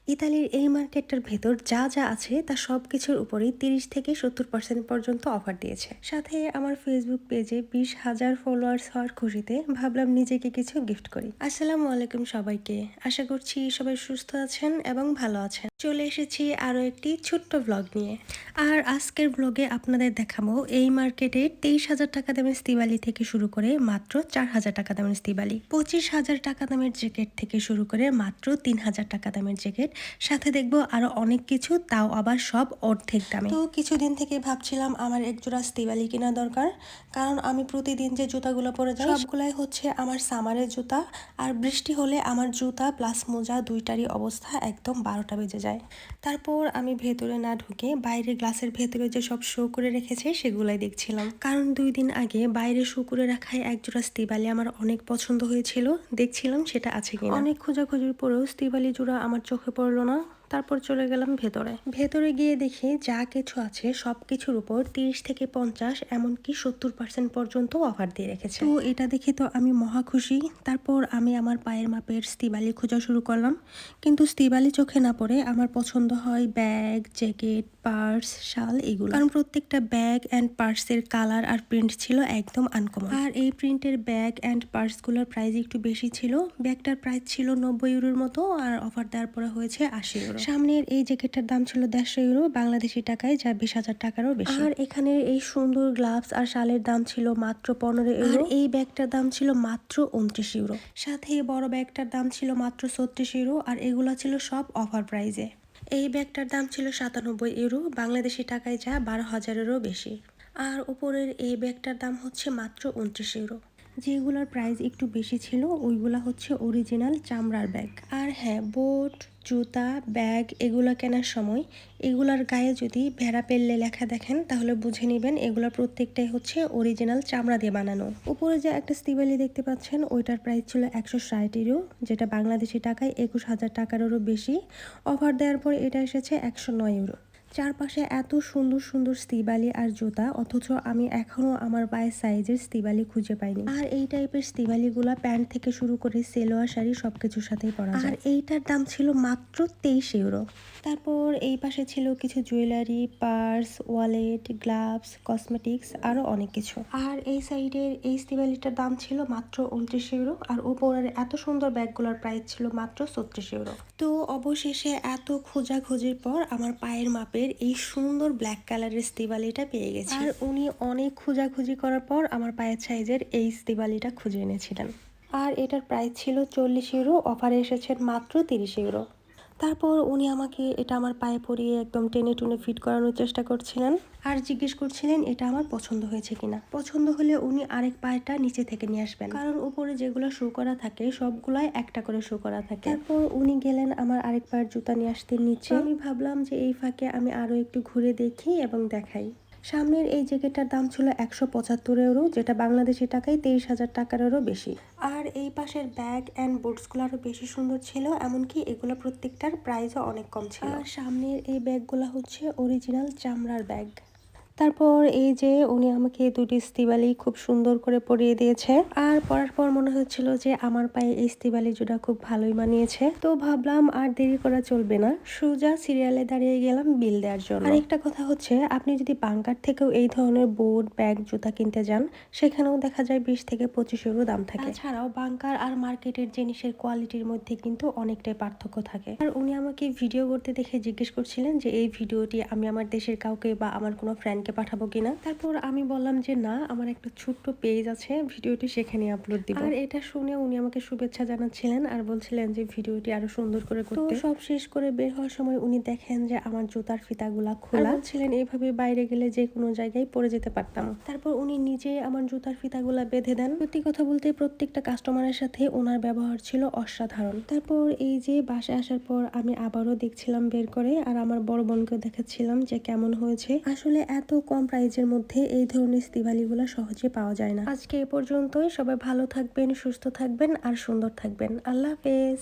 ইতালির এই মার্কেটটার ভেতর যা যা আছে তা সব কিছুর উপরেই 30 থেকে 70% পর্যন্ত অফার দিয়েছে। সাথে আমার ফেসবুক পেজে 20,000 ফলোয়ার্স হওয়ার খুশিতে ভাবলাম নিজেকে কিছু গিফট করি। আসসালামু আলাইকুম সবাইকে, আশা করছি সবাই সুস্থ আছেন এবং ভালো আছেন। চলে এসেছি আরও একটি ছোট্ট ব্লগ নিয়ে। আর আজকের ব্লগে আপনাদের দেখাবো এই মার্কেটে 23,000 টাকা দামের স্তিবালি থেকে শুরু করে মাত্র 4,000 টাকা দামের স্তিবালি, 25,000 টাকা দামের জ্যাকেট থেকে শুরু করে মাত্র 3,000 টাকা দামের জ্যাকেট, সাথে দেখবো আরো অনেক কিছু, তাও আবার সব অর্ধেক দামে। তো কিছুদিন থেকে ভাবছিলাম আমার এক জোড়া স্তিবালি কেনা দরকার, কারণ আমি প্রতিদিন যে জুতাগুলো পরে যাই সবগুলাই হচ্ছে আমার সামারের জুতা, আর বৃষ্টি হলে আমার জুতা প্লাস মোজা দুইটারই অবস্থা একদম 12টা বেজে যায়। তারপর আমি ভেতরে না ঢুকে বাইরে গ্লাসের ভেতরে যে সব শো করে রেখেছে সেগুলাই দেখছিলাম, কারণ 2 দিন আগে বাইরে শো করে রাখায় এক জোড়া স্তিবালি আমার অনেক পছন্দ হয়েছিল, দেখছিলাম সেটা আছে কিনা। অনেক খোঁজাখুঁজির পরেও স্তিবালি জোড়া আমার চোখে পড়লো না। তারপর চলে গেলাম ভেতরে গিয়ে দেখি যা কিছু আছে সব কিছুর উপর 30 থেকে 50 এমনকি 70% পর্যন্ত অফার দিয়ে রেখেছে। তো এটা দেখে তো আমি মহা খুশি। তারপর আমি আমার পায়ের মাপের স্তিবালি খোঁজা শুরু করলাম, কিন্তু স্তিবালি চোখে না পড়ে আমার পছন্দ হয় ব্যাগ, জ্যাকেট, পার্স, শাল এগুলো, কারণ প্রত্যেকটা ব্যাগ অ্যান্ড পার্সের কালার আর প্রিন্ট ছিল একদম আনকমন। আর এই প্রিন্টের ব্যাগ অ্যান্ড পার্সগুলোর প্রাইস একটু বেশি ছিল। ব্যাগটার প্রাইস ছিল 90 ইউরোর মতো, আর অফার দেওয়ার পরে হয়েছে 80 ইউরো। সামনের এই জ্যাকেটটার দাম ছিল 150 ইউরো বাংলাদেশি টাকায়, যা 20,000 টাকারও বেশি। আর এখানের এই সুন্দর গ্লাভস আর শালের দাম ছিল মাত্র 15 ইউরো। এই ব্যাগটার দাম ছিল মাত্র 29 ইউরো। সাথে বড় ব্যাগটার দাম ছিল মাত্র 36 ইউরো, আর এগুলা ছিল সব অফার প্রাইজে। এই ব্যাগটার দাম ছিল 97 ইউরো বাংলাদেশি টাকায়, যা 12,000-এরও বেশি। আর উপরের এই ব্যাগটার দাম হচ্ছে মাত্র 29 ইউরো। যেগুলোর প্রাইস একটু বেশি ছিল ওইগুলা হচ্ছে অরিজিনাল চামড়ার ব্যাগ। আর হ্যাঁ, বোট, জুতা, ব্যাগ এগুলো কেনার সময় এগুলার গায়ে যদি ভেড়া পেললে লেখা দেখেন তাহলে বুঝে নেবেন এগুলোর প্রত্যেকটাই হচ্ছে অরিজিনাল চামড়া দিয়ে বানানো। উপরে যে একটা স্তিবালি দেখতে পাচ্ছেন ওইটার প্রাইস ছিল 160 ইউরো, যেটা বাংলাদেশি টাকায় 21,000 টাকারও বেশি। অফার দেওয়ার পর এটা এসেছে 109 ইউরো। চারপাশে এত সুন্দর সুন্দর স্তিবালি আর জুতা, অথচ আমি এখনো আমার পায়ের সাইজের স্তিবালি খুঁজে পাইনি। আর এই টাইপের স্তিবালিগুলা প্যান্ট থেকে শুরু করে সেলোয়ার শাড়ি সবকিছুর সাথেই পরা যায়। আর এইটার দাম ছিল মাত্র 23 ইউরো। তারপর এই পাশে ছিল কিছু jewellery, purse, wallet, gloves, cosmetics আরো অনেক কিছু। আর এই সাইডের এই স্তিবালিটার দাম ছিল মাত্র 29 ইউরো, আর উপরের এত সুন্দর ব্যাগগুলোর প্রাইস ছিল মাত্র 36 ইউরো। তো অবশেষে এত খোঁজাখুঁজির পর আমার পায়ের মাপের এই সুন্দর ব্ল্যাক কালারের স্তিবালিটা পেয়ে গেছি। আর উনি অনেক খোঁজাখুঁজি করার পর আমার পায়ের সাইজের এই স্তিবালিটা খুঁজে এনেছিলেন। আর এটার প্রাইস ছিল 40 ইউরো, অফারে এসেছেন মাত্র 30 ইউরো। তারপর উনি আমাকে এটা আমার পায়ে পরিয়ে একদম টেনে টুনে ফিট করানোর চেষ্টা করছিলেন, আর জিজ্ঞেস করছিলেন এটা আমার পছন্দ হয়েছে কিনা। পছন্দ হলে উনি আরেক পায়েটা নিচে থেকে নিয়ে আসবেন, কারণ উপরে যেগুলো শো করা থাকে সবগুলাই একটা করে শো করা থাকে। তারপর উনি গেলেন আমার আরেক পায়ের জুতা নিয়ে আসতে নিচে। আমি ভাবলাম যে এই ফাঁকে আমি আরো একটু ঘুরে দেখি এবং দেখাই। সামনের এই জ্যাকেটটার দাম ছিল 175 ইউরো, যেটা বাংলাদেশি টাকায় 23,000 টাকারও বেশি। আর এই পাশের ব্যাগ অ্যান্ড বুটসগুলো আরো বেশি সুন্দর ছিল, এমনকি এগুলো প্রত্যেকটার প্রাইসও অনেক কম ছিল। আর সামনের এই ব্যাগগুলো হচ্ছে অরিজিনাল চামড়ার ব্যাগ। তারপর এই যে উনি আমাকে দুটি স্তিবালি খুব সুন্দর করে পরিয়ে দিয়েছে, আর পরার পর মনে হচ্ছিল যে আমার পায়ে এই স্তিবালি জোড়া খুব ভালোই মানিয়েছে। তো ভাবলাম আর দেরি করা চলবে না, সোজা সিরিয়ালে দাঁড়িয়ে গেলাম বিল দেওয়ার জন্য। আর একটা কথা হচ্ছে, আপনি যদি বাংকার থেকেও এই ধরনের বুট, ব্যাগ, জুতা কিনতে যান সেখানেও দেখা যায় 20 থেকে 25 ইউরো দাম থাকে। এছাড়াও বাংকার আর মার্কেটের জিনিসের কোয়ালিটির মধ্যে কিন্তু অনেকটাই পার্থক্য থাকে। আর উনি আমাকে ভিডিও করতে দেখে জিজ্ঞেস করছিলেন যে এই ভিডিওটি আমি আমার দেশের কাউকে বা আমার কোনো ফ্রেন্ড পাঠাবো কিনা। তারপর আমি বললাম যে না, আমার একটা ছোট্ট পেজ আছে, ভিডিওটি সেখানে আপলোড দিব। আর এটা শুনে উনি আমাকে শুভেচ্ছা জানাচ্ছিলেন আর বলছিলেন যে ভিডিওটি আরো সুন্দর করে করতে। তো সব শেষ করে বের হওয়ার সময় উনি দেখেন যে আমার জুতার ফিতাগুলা খোলা, বলছিলেন এইভাবে বাইরে গেলে যে কোনো জায়গায় পরে যেতে পারতাম। তারপর উনি নিজে আমার জুতার ফিতাগুলা বেঁধে দেন। সত্যি কথা বলতে প্রত্যেকটা কাস্টমারের সাথে ওনার ব্যবহার ছিল অসাধারণ। তারপর এই যে বাসায় আসার পর আমি আবারও দেখছিলাম বের করে, আর আমার বড় বোনকে দেখাচ্ছিলাম যে কেমন হয়েছে। আসলে এত কম প্রাইজের মধ্যে এই ধরনের স্তিবালিগুলো সহজে পাওয়া যায় না। আজকে এ পর্যন্তই। সবাই ভালো থাকবেন, সুস্থ থাকবেন আর সুন্দর থাকবেন। আল্লাহ হাফেজ।